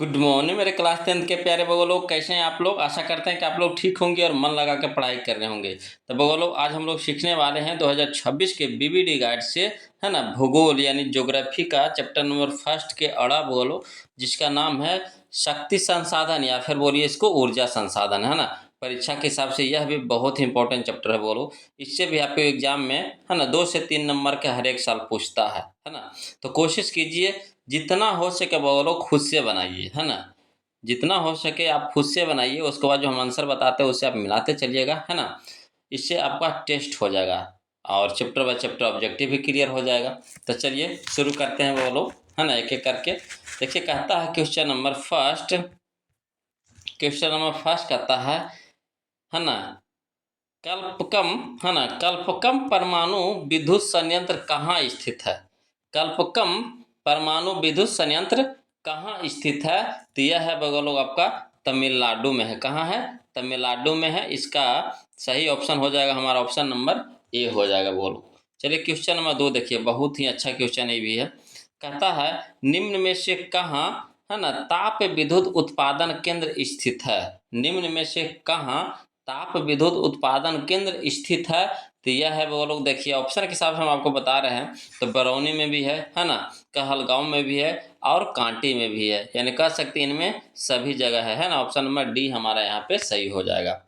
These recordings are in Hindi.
गुड मॉर्निंग मेरे क्लास 10 के प्यारे बगो लोग, कैसे हैं आप लोग। आशा करते हैं कि आप लोग ठीक होंगे और मन लगा के पढ़ाई कर रहे होंगे। तो बगो लोग, आज हम लोग सीखने वाले हैं 2026 के बीबीडी गाइड से, है ना, भूगोल यानी ज्योग्राफी का चैप्टर नंबर फर्स्ट के अड़ा बगो लोग, जिसका नाम है शक्ति संसाधन या फिर बोलिए इसको ऊर्जा संसाधन, है ना। परीक्षा के हिसाब से यह भी बहुत ही इंपॉर्टेंट चैप्टर है बोलो। इससे भी आपके एग्जाम में, है ना, 2 से 3 नंबर के हर एक साल पूछता है ना। तो कोशिश कीजिए जितना हो सके बोलो खुद से बनाइए, है ना। जितना हो सके आप खुद से बनाइए, उसके बाद जो हम आंसर बताते हैं उससे आप मिलाते चलिएगा, है ना। इससे आपका टेस्ट हो जाएगा और चैप्टर बाय चैप्टर ऑब्जेक्टिव भी क्लियर हो जाएगा। तो चलिए शुरू करते हैं बोलो, है ना, एक एक करके। देखिए कहता है क्वेश्चन नंबर फर्स्ट कहता है ना, कल्पकम, है ना, कल्पकम परमाणु विद्युत संयंत्र कहाँ स्थित है। कल्पकम परमाणु विद्युत संयंत्र कहाँ स्थित है। तो यह है बगल लोग आपका तमिलनाडु में है। कहाँ है? तमिलनाडु में है। इसका सही ऑप्शन हो जाएगा हमारा ऑप्शन नंबर ए हो जाएगा बोलो। चलिए क्वेश्चन नंबर 2 देखिए, बहुत ही अच्छा क्वेश्चन ये भी है। कहता है निम्न में से कहाँ, है ना, ताप विद्युत उत्पादन केंद्र स्थित है। निम्न में से कहाँ ताप विद्युत उत्पादन केंद्र स्थित है। तो यह है वो लोग, देखिए ऑप्शन के हिसाब से हम आपको बता रहे हैं। तो बरौनी में भी है ना, कहलगांव में भी है और कांटी में भी है, यानी कह सकते हैं इनमें सभी जगह है ना। ऑप्शन नंबर डी हमारा यहाँ पे सही हो जाएगा।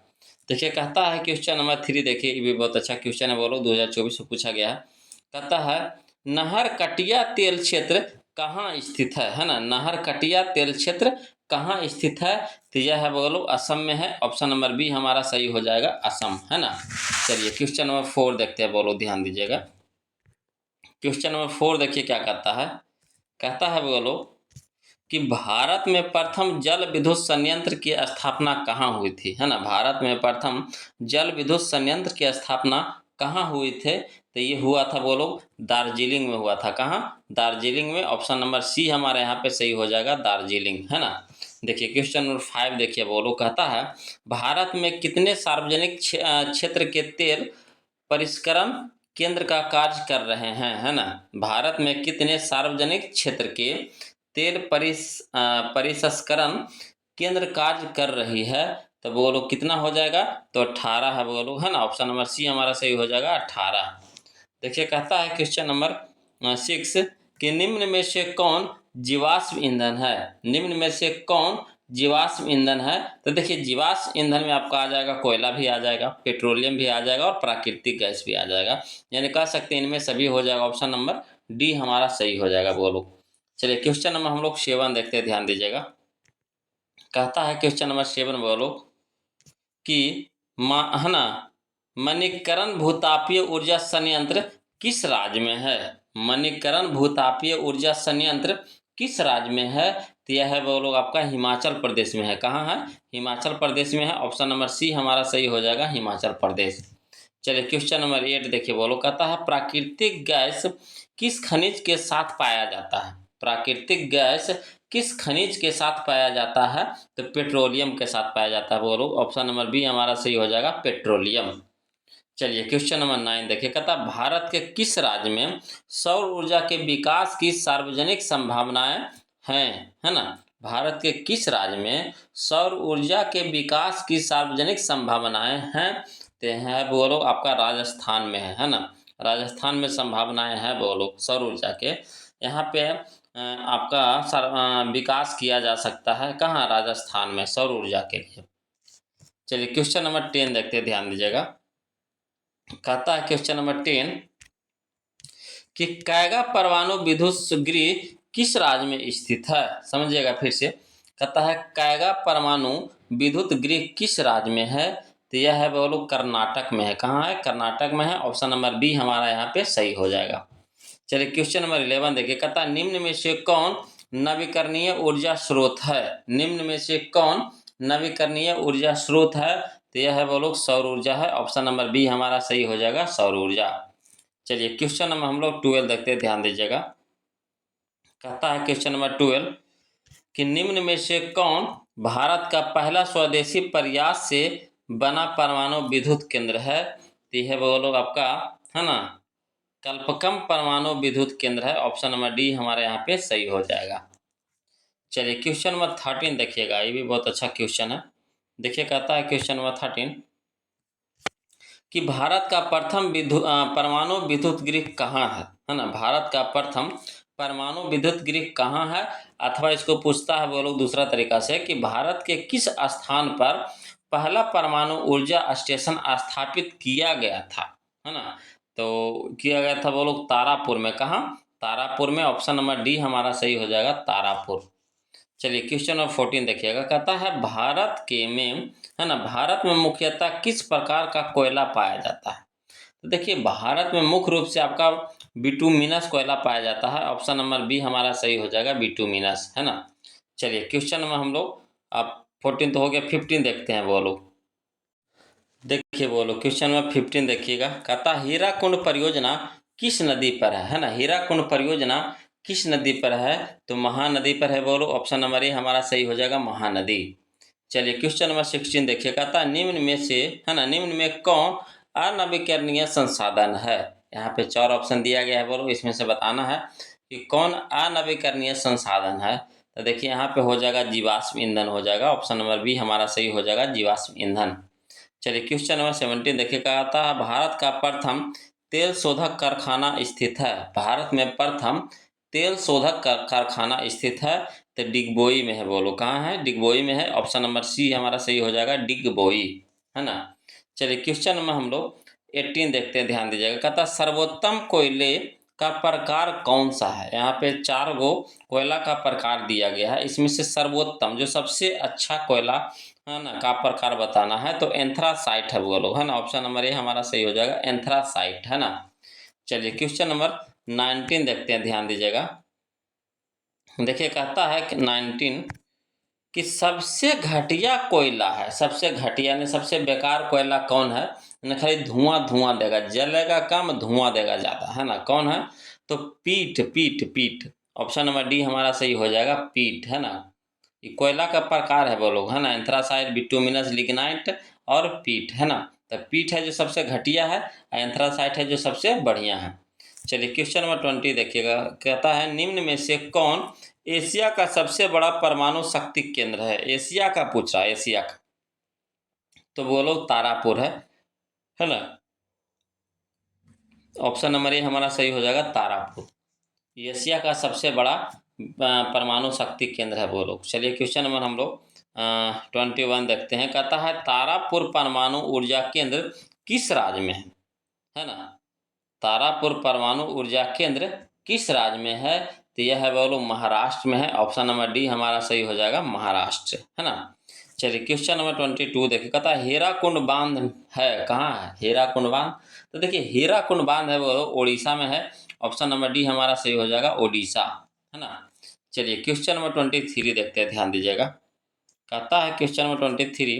देखिए कहता है क्वेश्चन नंबर 3 देखिए, ये भी बहुत अच्छा क्वेश्चन है, बोलो 2024 में पूछा गया है। कहता है नहर कटिया तेल क्षेत्र कहाँ स्थित है ना। नहर कटिया तेल क्षेत्र कहाँ स्थित है। तो यह है बोलो असम में है। ऑप्शन नंबर बी हमारा सही हो जाएगा, असम, है ना। चलिए क्वेश्चन नंबर 4 देखते हैं बोलो, ध्यान दीजिएगा। क्वेश्चन नंबर 4 देखिए क्या कहता है। कहता है बोलो कि भारत में प्रथम जल विद्युत संयंत्र की स्थापना कहाँ हुई थी, है ना। भारत में प्रथम जल विद्युत संयंत्र की स्थापना कहाँ हुई थे। तो ये हुआ था बोलो दार्जिलिंग में हुआ था। कहाँ? दार्जिलिंग में। ऑप्शन नंबर सी हमारे यहाँ पे सही हो जाएगा, दार्जिलिंग, है ना। देखिए क्वेश्चन नंबर 5 देखिए बोलो, कहता है भारत में कितने सार्वजनिक क्षेत्र के तेल परिष्करण केंद्र का कार्य कर रहे हैं, है ना। भारत में कितने सार्वजनिक क्षेत्र के तेल परिष्करण केंद्र कार्य कर रही है। तो बोलो कितना हो जाएगा। तो 18 है बोलो, है ना। ऑप्शन नंबर सी हमारा सही हो जाएगा, 18। देखिए कहता है क्वेश्चन नंबर 6 कि निम्न में से कौन जीवाश्म ईंधन है। निम्न में से कौन जीवाश्म ईंधन है। तो देखिए जीवाश्म ईंधन में आपका आ जाएगा कोयला भी आ जाएगा, पेट्रोलियम भी आ जाएगा और प्राकृतिक गैस भी आ जाएगा, यानी कह सकते हैं इनमें सभी हो जाएगा। ऑप्शन नंबर डी हमारा सही हो जाएगा बोलो। चलिए क्वेश्चन नंबर हम लोग 7 देखते हैं, ध्यान दीजिएगा। कहता है क्वेश्चन नंबर 7 बोलो कि है ना, मणिकरण भूतापीय ऊर्जा संयंत्र किस राज्य में है। मणिकरण भूतापीय ऊर्जा संयंत्र किस राज्य में है। तो यह है वो लोग आपका हिमाचल प्रदेश में है। कहाँ है? हिमाचल प्रदेश में है। ऑप्शन नंबर सी हमारा सही हो जाएगा, हिमाचल प्रदेश। चलिए क्वेश्चन नंबर 8 देखिए बोलो, कहता है प्राकृतिक गैस किस खनिज के साथ पाया जाता है। प्राकृतिक गैस किस खनिज के साथ पाया जाता है। तो पेट्रोलियम के साथ पाया जाता है बोलो। ऑप्शन नंबर बी हमारा सही हो जाएगा, पेट्रोलियम। चलिए क्वेश्चन नंबर 9 देखिए, कहता भारत के किस राज्य में सौर ऊर्जा के विकास की सार्वजनिक संभावनाएं हैं, है ना। भारत के किस राज्य में सौर ऊर्जा के विकास की सार्वजनिक संभावनाएं हैं। तो है बोलो आपका राजस्थान में है ना। राजस्थान में संभावनाएं हैं बोलो सौर ऊर्जा के। यहाँ पे आपका विकास किया जा सकता है। कहाँ? राजस्थान में, सौर ऊर्जा के लिए। चलिए क्वेश्चन नंबर 10 देखते हैं, ध्यान दीजिएगा। कहता है क्वेश्चन नंबर 10 कि कैगा परमाणु विद्युत गृह किस राज्य में स्थित है। समझिएगा फिर से। कहता है कैगा परमाणु विद्युत गृह किस राज्य में है। तो यह है बोलो कर्नाटक में है। कहाँ है? कर्नाटक में है। ऑप्शन नंबर बी हमारा यहाँ पे सही हो जाएगा। चलिए क्वेश्चन नंबर 11 देखिए, कहता निम्न में से कौन नवीकरणीय ऊर्जा स्रोत है। निम्न में से कौन नवीकरणीय ऊर्जा स्रोत है। तो यह है बोलो सौर ऊर्जा है। ऑप्शन नंबर बी हमारा सही हो जाएगा, सौर ऊर्जा। चलिए क्वेश्चन नंबर हम लोग 12 देखते हैं, ध्यान दीजिएगा। कहता है क्वेश्चन नंबर 12 कि निम्न में से कौन भारत का पहला स्वदेशी प्रयास से बना परमाणु विद्युत केंद्र है। तो यह बोलो आपका, है ना, कल्पकम परमाणु विद्युत केंद्र है। ऑप्शन नंबर डी हमारे यहाँ पे सही हो जाएगा। चलिए क्वेश्चन नंबर 13 देखिएगा, ये भी बहुत अच्छा क्वेश्चन है। देखिए कहता है क्वेश्चन नंबर 13 कि भारत का प्रथम परमाणु विद्युत गृह कहाँ है ना। भारत का प्रथम परमाणु विद्युत गृह कहाँ है, अथवा इसको पूछता है वो लोग दूसरा तरीका से कि भारत के किस स्थान पर पहला परमाणु ऊर्जा स्टेशन स्थापित किया गया था, है ना। तो किया गया था वो लोग तारापुर में। कहाँ? तारापुर में। ऑप्शन नंबर डी हमारा सही हो जाएगा, तारापुर। चलिए क्वेश्चन नंबर 14 देखिएगा, कहता है भारत के में, है ना, भारत में मुख्यतः किस प्रकार का कोयला पाया जाता है। तो देखिए भारत में मुख्य रूप से आपका बिटुमिनस कोयला पाया जाता है। ऑप्शन नंबर बी हमारा सही हो जाएगा, बिटुमिनस, है ना। चलिए क्वेश्चन में हम लोग अब 14 तो हो गया, 15 देखते हैं वो लोग। देखिए वो लोग क्वेश्चन में 15 देखिएगा, कहता हीराकुंड परियोजना किस नदी पर है ना। हीराकुंड परियोजना किस नदी पर है, तो महानदी पर है बोलो। ऑप्शन नंबर ए हमारा सही हो जाएगा, महानदी। चलिए क्वेश्चन नंबर 16 देखिए, कहता निम्न में से, है ना, निम्न में कौन अनवीकरणीय संसाधन है। यहाँ पे 4 ऑप्शन दिया गया है बोलो, इसमें से बताना है कि कौन अनवीकरणीय संसाधन है। तो देखिए यहाँ पे हो जाएगा जीवाश्म ईंधन हो जाएगा। ऑप्शन नंबर बी हमारा सही हो जाएगा, जीवाश्म ईंधन। चलिए क्वेश्चन नंबर 17 देखिए, कहता है भारत का प्रथम तेल शोधक कारखाना स्थित है। भारत में प्रथम तेल शोधक कारखाना स्थित है, तो डिगबोई में है बोलो। कहाँ है? डिगबोई में है। ऑप्शन नंबर सी हमारा सही हो जाएगा, डिगबोई, है ना। चलिए क्वेश्चन में हम लोग 18 देखते हैं, ध्यान दीजिएगा। कहता सर्वोत्तम कोयले का प्रकार कौन सा है। यहाँ पे 4 गो कोयला का प्रकार दिया गया है, इसमें से सर्वोत्तम जो सबसे अच्छा कोयला, है ना, का प्रकार बताना है, तो एंथ्रासाइट है वो लोग, है ना। ऑप्शन नंबर ए हमारा सही हो जाएगा, एंथ्रासाइट, है ना। चलिए क्वेश्चन नंबर 19 देखते हैं, ध्यान दीजिएगा। देखिए कहता है कि 19 कि सबसे घटिया कोयला है, सबसे घटिया यानी सबसे बेकार कोयला कौन है ना। खाली धुआं धुआं देगा, जलेगा कम, धुआं देगा ज्यादा, है ना। कौन है? तो पीट पीट पीट। ऑप्शन नंबर डी हमारा सही हो जाएगा, पीट, है ना। ये कोयला का प्रकार है वो लोग, है ना, एंथ्रासाइट, बिटुमिनस, लिग्नाइट और पीट, है ना। तो पीट है जो सबसे घटिया है, एंथ्रासाइट है जो सबसे बढ़िया है। चलिए क्वेश्चन नंबर 20 देखिएगा, कहता है निम्न में से कौन एशिया का सबसे बड़ा परमाणु शक्ति केंद्र है। एशिया का पूछा, एशिया का, तो बोलो तारापुर है ना। ऑप्शन नंबर ए हमारा सही हो जाएगा, तारापुर। एशिया का सबसे बड़ा परमाणु शक्ति केंद्र है वो लोग। चलिए क्वेश्चन नंबर हम लोग 21 देखते हैं, कहता है तारापुर परमाणु ऊर्जा केंद्र किस राज्य में है ना। तारापुर परमाणु ऊर्जा केंद्र किस राज्य में है, तो यह है बोलो महाराष्ट्र में है। ऑप्शन नंबर डी हमारा सही हो जाएगा, महाराष्ट्र, है ना। चलिए क्वेश्चन नंबर 22 देखिए, कहता है हीराकुंड बांध है कहाँ है। हीराकुंड बांध, तो देखिए हीराकुंड बांध है वो ओडिशा में है। ऑप्शन नंबर डी हमारा सही हो जाएगा, ओडिशा, है ना। चलिए क्वेश्चन नंबर 23 देखते हैं, ध्यान दीजिएगा। कहता है क्वेश्चन नंबर 23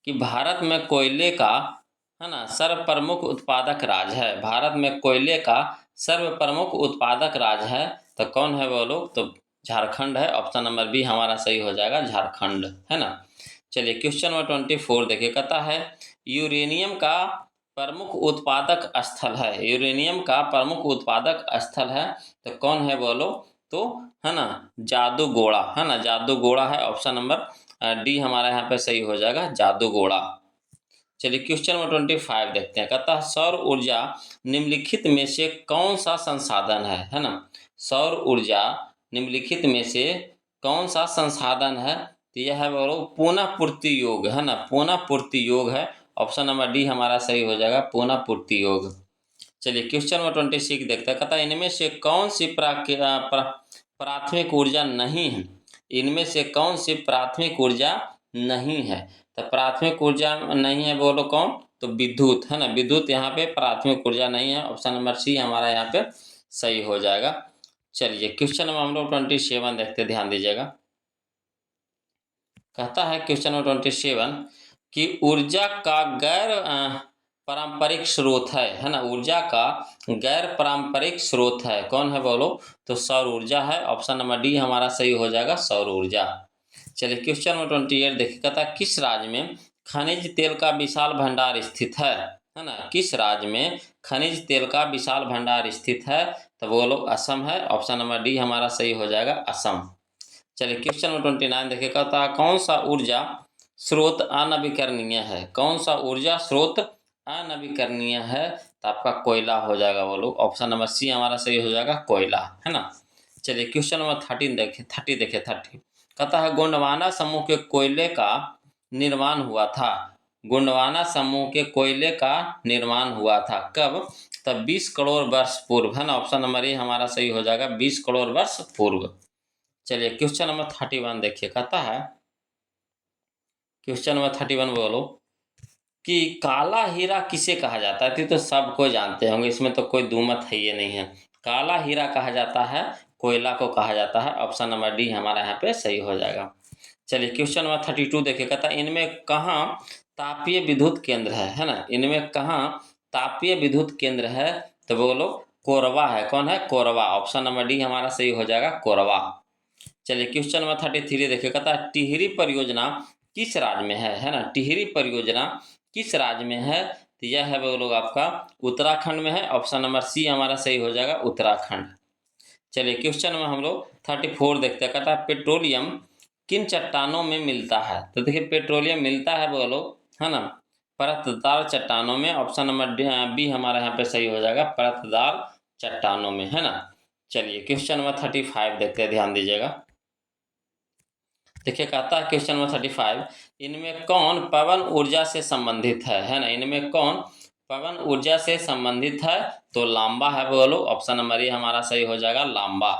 कि भारत में कोयले का, है ना, सर्व प्रमुख उत्पादक राज्य है। भारत में कोयले का सर्व प्रमुख उत्पादक राज्य है, तो कौन है वो लोग, तो झारखंड है। ऑप्शन नंबर बी हमारा सही हो जाएगा, झारखंड, है ना। चलिए क्वेश्चन नंबर 24 देखिए, कहता है यूरेनियम का प्रमुख उत्पादक स्थल है। यूरेनियम का प्रमुख उत्पादक स्थल है, तो कौन है बोलो, तो, है ना, जादूगोड़ा, है ना, जादूगोड़ा है। ऑप्शन नंबर डी हमारा यहाँ पे सही हो जाएगा, जादूगोड़ा। चलिए क्वेश्चन नंबर 25 देखते हैं, कहता है सौर ऊर्जा निम्नलिखित में से कौन सा संसाधन है ना। सौर ऊर्जा निम्नलिखित में से कौन सा संसाधन है, तो यह है बोलो पुनः पूर्ति योग, है ना, पुनः पूर्ति योग है। ऑप्शन नंबर डी हमारा सही हो जाएगा, पुनः पूर्ति योग। चलिए क्वेश्चन नंबर 26 देखते हैं, कहता है इनमें से कौन सी प्राथमिक ऊर्जा नहीं है। इनमें से कौन सी प्राथमिक ऊर्जा नहीं है, तो प्राथमिक ऊर्जा नहीं है बोलो कौन, तो विद्युत, है ना। विद्युत यहाँ पे प्राथमिक ऊर्जा नहीं है। ऑप्शन नंबर सी हमारा यहाँ पे सही हो जाएगा। चलिए क्वेश्चन नंबर हम लोग 27 देखते, ध्यान दीजिएगा। कहता है क्वेश्चन नंबर 27 कि ऊर्जा का गैर पारंपरिक स्रोत है ना। ऊर्जा का गैर पारंपरिक स्रोत है, कौन है बोलो, तो सौर ऊर्जा है। ऑप्शन नंबर डी हमारा सही हो जाएगा, सौर ऊर्जा। चलिए क्वेश्चन नंबर 28 देखिए, कहता है किस राज्य में खनिज तेल का विशाल भंडार स्थित है ना। किस राज्य में खनिज तेल का विशाल भंडार स्थित है, तो बोलो असम है। ऑप्शन नंबर डी हमारा सही हो जाएगा, असम। चलिए क्वेश्चन नंबर 29 देखिए, कहता है कौन सा ऊर्जा स्रोत अनवीकरणीय है? कौन सा ऊर्जा स्रोत अनवीकरणीय है? तो आपका कोयला हो जाएगा। बोलो ऑप्शन नंबर सी हमारा सही हो जाएगा, कोयला, है ना। चलिए क्वेश्चन नंबर 30 देखिए 30 कहता है गोंडवाना समूह के कोयले का निर्माण हुआ था। गोंडवाना समूह के कोयले का निर्माण हुआ था कब? तब 20 करोड़ वर्ष पूर्व, है ना। ऑप्शन नंबर ए हमारा सही हो जाएगा, 20 करोड़ वर्ष पूर्व। चलिए क्वेश्चन नंबर 31 देखिए, कहता है क्वेश्चन नंबर 31 बोलो कि काला हीरा किसे कहा जाता है? तो सबको जानते होंगे, इसमें तो कोई दूमत है ये नहीं है। काला हीरा कहा जाता है कोयला को कहा जाता है। ऑप्शन नंबर डी हमारा यहाँ पे सही हो जाएगा। चलिए क्वेश्चन नंबर 32 देखिए, कहता है इनमें कहाँ तापीय विद्युत केंद्र है ना। इनमें कहाँ तापीय विद्युत केंद्र है? तो बोलो कोरबा है। कौन है? कोरबा। ऑप्शन नंबर डी हमारा सही हो जाएगा, कोरबा। चलिए क्वेश्चन नंबर 33 देखिए, कहता है टिहरी परियोजना किस राज्य में है ना। टिहरी परियोजना किस राज्य में है? तो यह है वो लोग आपका उत्तराखंड में है। ऑप्शन नंबर सी हमारा सही हो जाएगा, उत्तराखंड। चलिए क्वेश्चन में हम लोग 34 देखते हैं, कहता है पेट्रोलियम किन चट्टानों में मिलता है? तो देखिए पेट्रोलियम मिलता है वो लोग, है ना, परतदार चट्टानों में। ऑप्शन नंबर बी हमारा यहाँ पे सही हो जाएगा, परतदार चट्टानों में, है ना। चलिए क्वेश्चन नंबर 35 देखते हैं, ध्यान दीजिएगा। देखिए कहता है क्वेश्चन नंबर 35 इनमें कौन पवन ऊर्जा से संबंधित है ना। इनमें कौन पवन ऊर्जा से संबंधित है? तो लांबा है वो लोग। ऑप्शन नंबर ए हमारा सही हो जाएगा, लांबा।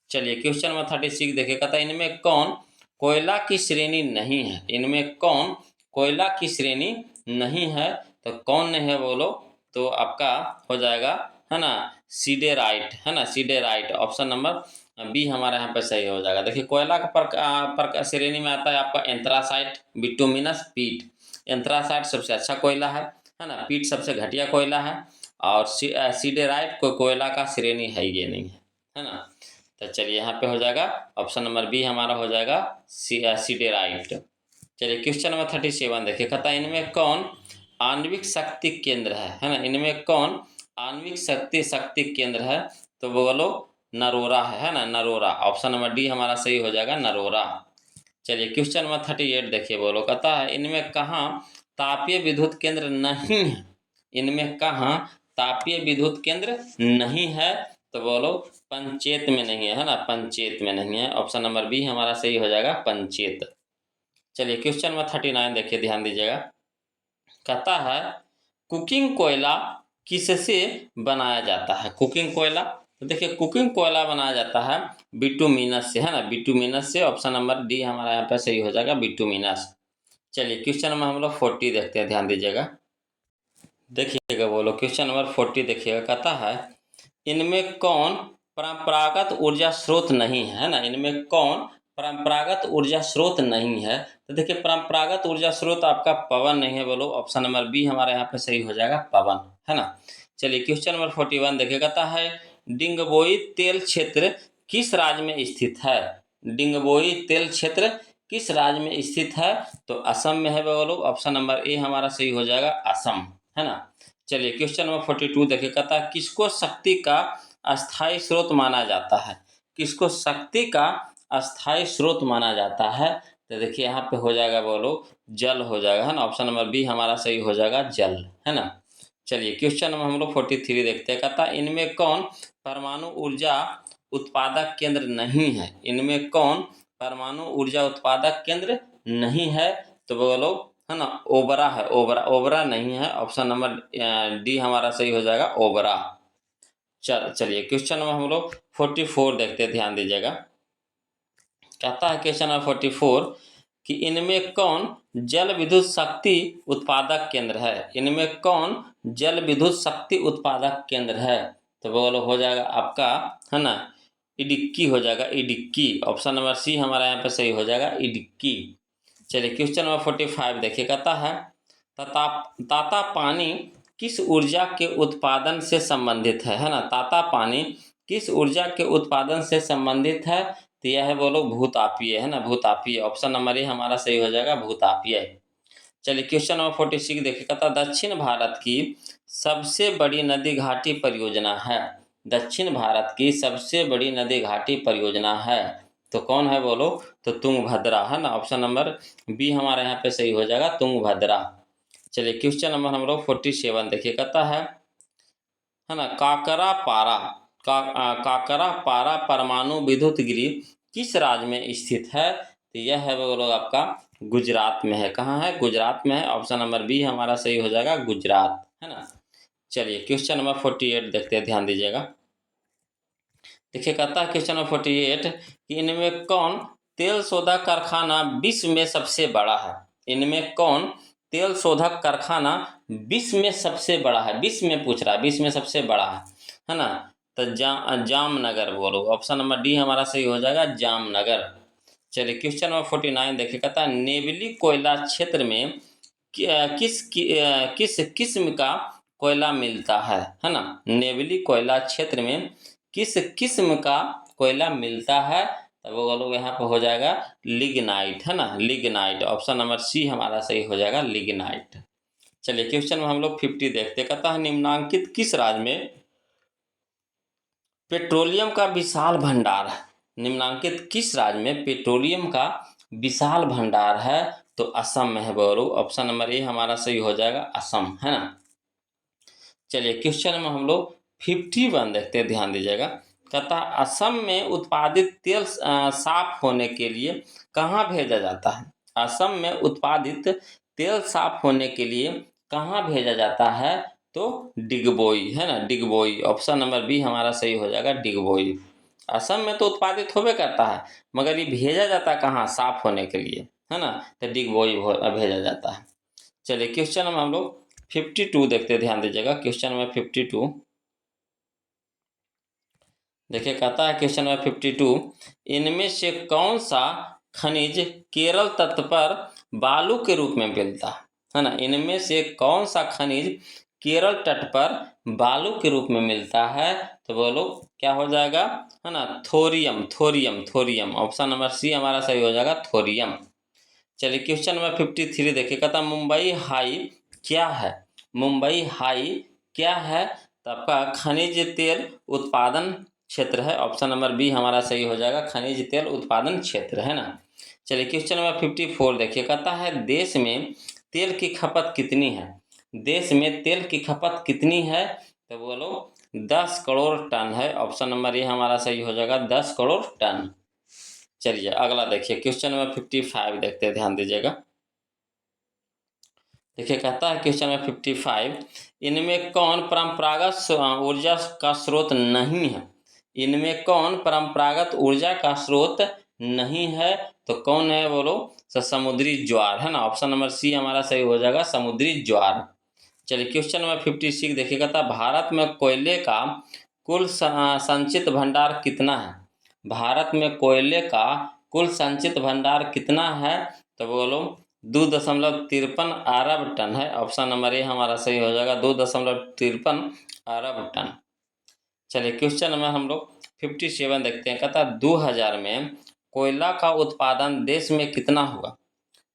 चलिए क्वेश्चन नंबर 36 देखिए, कहता है इनमें कौन कोयला की श्रेणी नहीं है? इनमें कौन कोयला की श्रेणी नहीं है? तो कौन नहीं है बोलो? तो आपका हो जाएगा, है ना, सीडेराइट, है ना, सीडेराइट। ऑप्शन नंबर बी हमारे यहाँ पे सही हो जाएगा। देखिए कोयला का श्रेणी में आता है आपका एंथ्रासाइट, बिटुमिनस, पीट। एंथ्रासाइट सबसे अच्छा कोयला है ना, पीट सबसे घटिया कोयला है, और सीडेराइट को कोयला का श्रेणी है ये नहीं है ना। तो चलिए यहाँ पे हो जाएगा ऑप्शन नंबर बी हमारा हो जाएगा, सीडेराइट। चलिए क्वेश्चन नंबर 37 देखिए, कहता है इनमें कौन आणविक शक्ति केंद्र है ना। इनमें कौन आणविक शक्ति केंद्र है? तो बोलो नरोरा है ना, नरोरा। ऑप्शन नंबर डी हमारा सही हो जाएगा, नरोरा। चलिए क्वेश्चन नंबर 38 देखिए, बोलो कहता है इनमें कहाँ तापीय विद्युत केंद्र नहीं है? इनमें कहाँ तापीय विद्युत केंद्र नहीं है? तो बोलो पंचेत में नहीं है ना, पंचेत में नहीं है। ऑप्शन नंबर बी हमारा सही हो जाएगा, पंचेत। चलिए क्वेश्चन नंबर 39 देखिए, ध्यान दीजिएगा। कहता है कुकिंग कोयला किससे बनाया जाता है? कुकिंग कोयला, तो देखिए कुकिंग कोयला बनाया जाता है बिटुमिनस से, है ना, बिटुमिनस से। ऑप्शन नंबर डी हमारा यहाँ पे सही हो जाएगा, बिटुमिनस। चलिए क्वेश्चन नंबर हम लोग 40 देखते हैं, ध्यान दीजिएगा। देखिएगा बोलो क्वेश्चन नंबर 40 देखिएगा, कहता है इनमें कौन परंपरागत ऊर्जा स्रोत नहीं है ना। इनमें कौन परंपरागत ऊर्जा स्रोत नहीं है? तो देखिए परंपरागत ऊर्जा स्रोत आपका पवन नहीं है, बोलो ऑप्शन नंबर बी हमारे यहाँ पे सही हो जाएगा, पवन, है ना। चलिए क्वेश्चन नंबर 41 देखिए, कहता है डिंगबोई तेल क्षेत्र किस राज्य में स्थित है? डिंगबोई तेल क्षेत्र किस राज्य में स्थित है? तो असम में है बोलो। ऑप्शन नंबर ए हमारा सही हो जाएगा, असम, है ना। चलिए क्वेश्चन नंबर 42 देखिए, कहता है किसको शक्ति का अस्थाई स्रोत माना जाता है? किसको शक्ति का अस्थाई स्रोत माना जाता है? तो देखिए यहाँ पे हो जाएगा बोलो जल हो जाएगा, है ना। ऑप्शन नंबर बी हमारा सही हो जाएगा, जल, है ना। चलिए क्वेश्चन नंबर हम लोग 43 देखते हैं, कहता है इनमें कौन परमाणु ऊर्जा उत्पादक केंद्र नहीं है? इनमें कौन परमाणु ऊर्जा उत्पादक केंद्र नहीं है? तो बोलो, है ना, ओबरा है, ओबरा। ओबरा नहीं है। ऑप्शन नंबर डी हमारा सही हो जाएगा, ओबरा। चलिए क्वेश्चन नंबर हम लोग 44 देखते हैं, ध्यान दीजिएगा। कहता है क्वेश्चन नंबर 44 कि इनमें कौन जल विद्युत शक्ति उत्पादक केंद्र है? इनमें कौन जल विद्युत शक्ति उत्पादक केंद्र है? तो बोलो हो जाएगा आपका, है ना, इडिक्की हो जाएगा, इडिक्की। ऑप्शन नंबर सी हमारा यहाँ पे सही हो जाएगा, इडिक्की। चलिए क्वेश्चन नंबर 45 देखिए, कहता है ताता पानी किस ऊर्जा के उत्पादन से संबंधित है ना। ताता पानी किस ऊर्जा के उत्पादन से संबंधित है? तो यह है बोलो भूतापीय, है ना, भूतापीय। ऑप्शन नंबर ए हमारा सही हो जाएगा, भूतापीय। चलिए क्वेश्चन नंबर 46 देखिए, कहता दक्षिण भारत की सबसे बड़ी नदी घाटी परियोजना है। दक्षिण भारत की सबसे बड़ी नदी घाटी परियोजना है। तो कौन है बोलो, तो तुंगभद्रा, है ना। ऑप्शन नंबर बी हमारे यहाँ पे सही हो जाएगा, तुंगभद्रा। चलिए क्वेश्चन नंबर हम लोग 47 देखिए, कहता है ना, काकरा पारा परमाणु विद्युत गृह किस राज्य में स्थित है? तो यह है वो लोग आपका गुजरात में है। कहाँ है? गुजरात में है। ऑप्शन नंबर बी हमारा सही हो जाएगा, गुजरात, है ना। चलिए क्वेश्चन नंबर 48 देखते हैं, ध्यान दीजिएगा। देखिए कहता है क्वेश्चन नंबर 48 कि इनमें कौन तेल शोधक कारखाना विश्व में सबसे बड़ा है? इनमें कौन तेल शोधक कारखाना विश्व में सबसे बड़ा है? विश्व में पूछ रहा है, विश्व में सबसे बड़ा है ना। तो जामनगर बोलो। ऑप्शन नंबर डी हमारा सही हो जाएगा, जामनगर। चलिए क्वेश्चन नंबर 49 देखिए, कहता है नेवली कोयला क्षेत्र में किस किस्म का कोयला मिलता है ना। नेवली कोयला क्षेत्र में किस किस्म का कोयला मिलता है? तो वो लोग यहाँ पर हो जाएगा लिग्नाइट, है ना, लिग्नाइट। ऑप्शन नंबर सी हमारा सही हो जाएगा, लिग्नाइट। चलिए क्वेश्चन में हम लोग 50 देखते, कहता है निम्नांकित किस राज्य में पेट्रोलियम का विशाल भंडार है? निम्नांकित किस राज्य में पेट्रोलियम का विशाल भंडार है? तो असम में है बोलो। ऑप्शन नंबर ए हमारा सही हो जाएगा, असम, है ना। चलिए क्वेश्चन में हम लोग 51 देखते हैं, ध्यान दीजिएगा। कहता है असम में उत्पादित तेल साफ होने के लिए कहाँ भेजा जाता है? असम में उत्पादित तेल साफ होने के लिए कहाँ भेजा जाता है? तो डिगबोई, है ना, डिगबोई। ऑप्शन नंबर बी हमारा सही हो जाएगा, डिगबोई। असम में तो उत्पादित होबे करता है, मगर ये भेजा जाता है कहाँ साफ होने के लिए, है ना, तो डिगबोई भेजा जाता है। चलिए क्वेश्चन में हम लोग 52 देखते हैं, ध्यान दीजिएगा। क्वेश्चन नंबर 52 देखिए, कहता है क्वेश्चन नंबर 52 इनमें से कौन सा खनिज केरल तट पर बालू के रूप में मिलता है ना। इनमें से कौन सा खनिज केरल तट पर बालू के रूप में मिलता है? तो बोलो क्या हो जाएगा, है ना, thorium, thorium, thorium. Option number C हमारा सही हो जाएगा, थोरियम। चलिए क्वेश्चन नंबर 53 देखिए, कहता मुंबई हाई क्या है? मुंबई हाई क्या है? तो आपका खनिज तेल उत्पादन क्षेत्र है। ऑप्शन नंबर बी हमारा सही हो जाएगा, खनिज तेल उत्पादन क्षेत्र, है ना। चलिए क्वेश्चन नंबर 54 देखिए, कहता है देश में तेल की खपत कितनी है? देश में तेल की खपत कितनी है? तो बोलो 10 करोड़ टन है। ऑप्शन नंबर ए हमारा सही हो जाएगा, 10 करोड़ टन। चलिए अगला देखिए, क्वेश्चन नंबर 55 देखते हैं, ध्यान दीजिएगा। देखिए कहता है क्वेश्चन नंबर 55 इनमें कौन परंपरागत ऊर्जा का स्रोत नहीं है? इनमें कौन परंपरागत ऊर्जा का स्रोत नहीं है? तो कौन है बोलो, तो समुद्री ज्वार, है ना। ऑप्शन नंबर सी हमारा सही हो जाएगा, समुद्री ज्वार। चलिए क्वेश्चन नंबर 56 देखिएगा, था भारत में कोयले का कुल संचित भंडार कितना है? भारत में कोयले का कुल संचित भंडार कितना है? तो बोलो 2.53 अरब टन है। ऑप्शन नंबर ए हमारा सही हो जाएगा, 2.53 अरब टन। चलिए क्वेश्चन नंबर हम लोग 57 देखते हैं, कहता 2000 में कोयला का उत्पादन देश में कितना हुआ?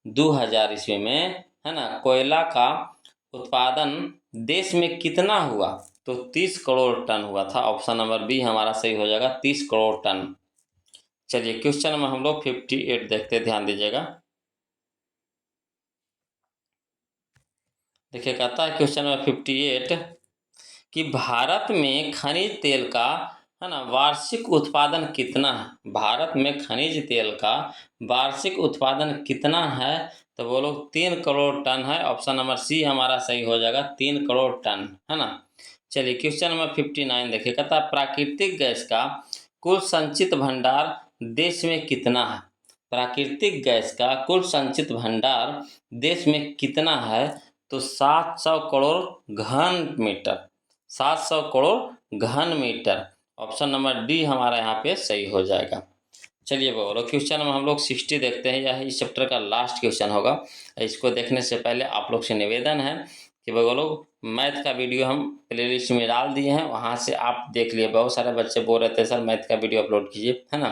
2000 ईस्वी में, है ना, कोयला का उत्पादन देश में कितना हुआ? तो 30 करोड़ टन हुआ था। ऑप्शन नंबर बी हमारा सही हो जाएगा, 30 करोड़ टन। चलिए क्वेश्चन में हम लोग 58 देखते हैं, ध्यान दीजिएगा। देखिए कहता है क्वेश्चन नंबर 58 कि भारत में खनिज तेल का, है ना, वार्षिक उत्पादन कितना है? भारत में खनिज तेल का वार्षिक उत्पादन कितना है? तो बोलो 3 करोड़ टन है। ऑप्शन नंबर सी हमारा सही हो जाएगा, 3 करोड़ टन, है ना। चलिए क्वेश्चन नंबर 59 देखिए, कहता है प्राकृतिक गैस का कुल संचित भंडार देश में कितना है? प्राकृतिक गैस का कुल संचित भंडार देश में कितना है? तो 700 करोड़ घन मीटर, 700 करोड़ घन मीटर। ऑप्शन नंबर डी हमारा यहाँ पे सही हो जाएगा। चलिए बोलो क्वेश्चन में हम लोग 60 देखते हैं, यह इस चैप्टर का लास्ट क्वेश्चन होगा। इसको देखने से पहले आप लोग से निवेदन है कि बोलो मैथ का वीडियो हम प्लेलिस्ट में डाल दिए हैं, वहाँ से आप देख लिए। बहुत सारे बच्चे बोल रहे थे सर मैथ का वीडियो अपलोड कीजिए, है ना।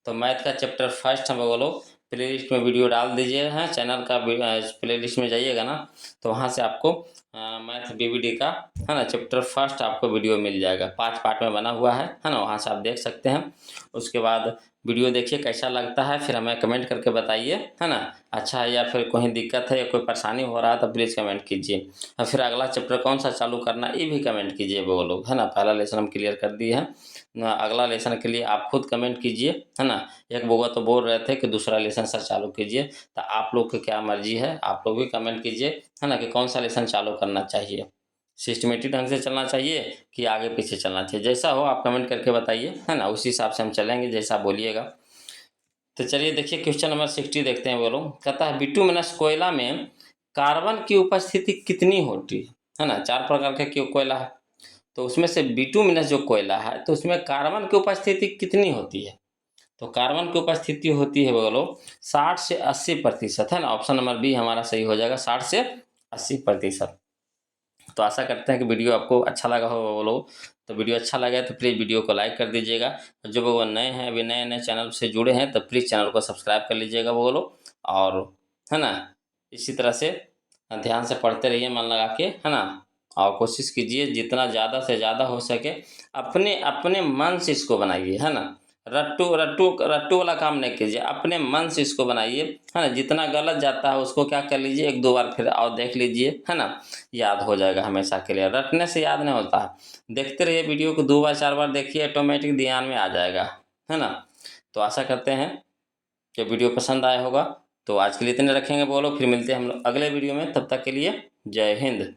तो मैथ का चैप्टर फर्स्ट हम बोलो प्लेलिस्ट में वीडियो डाल दीजिए, हैं, चैनल का प्लेलिस्ट में जाइएगा ना, तो वहाँ से आपको मैथ बीवीडी का, है ना, चैप्टर फर्स्ट आपको वीडियो मिल जाएगा। 5 पार्ट में बना हुआ है ना, वहाँ से आप देख सकते हैं। उसके बाद वीडियो देखिए कैसा लगता है, फिर हमें कमेंट करके बताइए, है ना। अच्छा है या फिर कोई दिक्कत है या कोई परेशानी हो रहा है तो प्लीज़ कमेंट कीजिए। और फिर अगला चैप्टर कौन सा चालू करना है ये भी कमेंट कीजिए वो लोग, है ना। पहला लेसन हम क्लियर कर दिए हैं ना, अगला लेसन के लिए आप खुद कमेंट कीजिए, है ना। एक बउआ तो बोल रहे थे कि दूसरा लेसन सर चालू कीजिए, तो आप लोग की क्या मर्जी है, आप लोग भी कमेंट कीजिए, है ना, कि कौन सा लेसन चालू करना चाहिए, सिस्टमेटिक ढंग से चलना चाहिए कि आगे पीछे चलना चाहिए। जैसा हो आप कमेंट करके बताइए, है ना, उसी हिसाब से हम चलेंगे जैसा बोलिएगा। तो चलिए देखिए क्वेश्चन नंबर 60 देखते हैं। बोलो कहता है बिटुमिनस कोयला में कार्बन की उपस्थिति कितनी होती है ना। 4 प्रकार का कोयला है, तो उसमें से बिटुमिनस जो कोयला है तो उसमें कार्बन की उपस्थिति कितनी होती है। तो कार्बन की उपस्थिति होती है बोलो 60 से 80%, है ना। ऑप्शन नंबर बी हमारा सही हो जाएगा, 60 से 80%। तो आशा करते हैं कि वीडियो आपको अच्छा लगा हो बोलो। तो वीडियो अच्छा लगा है तो प्लीज़ वीडियो को लाइक कर दीजिएगा। जो वो नए हैं, अभी नए नए चैनल से जुड़े हैं तो प्लीज़ चैनल को सब्सक्राइब कर लीजिएगा बोलो। और है ना, इसी तरह से ध्यान से पढ़ते रहिए मन लगा के, है ना। और कोशिश कीजिए जितना ज़्यादा से ज़्यादा हो सके अपने अपने मन से इसको बनाइए, है ना। रट्टू रट्टू रट्टू वाला काम नहीं कीजिए, अपने मन से इसको बनाइए, है ना। जितना गलत जाता है उसको क्या कर लीजिए, 1-2 बार फिर और देख लीजिए, है ना। याद हो जाएगा हमेशा के लिए, रटने से याद नहीं होता है। देखते रहिए वीडियो को 2 बार 4 बार देखिए, ऑटोमेटिक ध्यान में आ जाएगा, है ना। तो आशा करते हैं कि वीडियो पसंद आया होगा। तो आज के लिए इतने रखेंगे बोलो, फिर मिलते हैं हम लोग अगले वीडियो में, तब तक के लिए जय हिंद।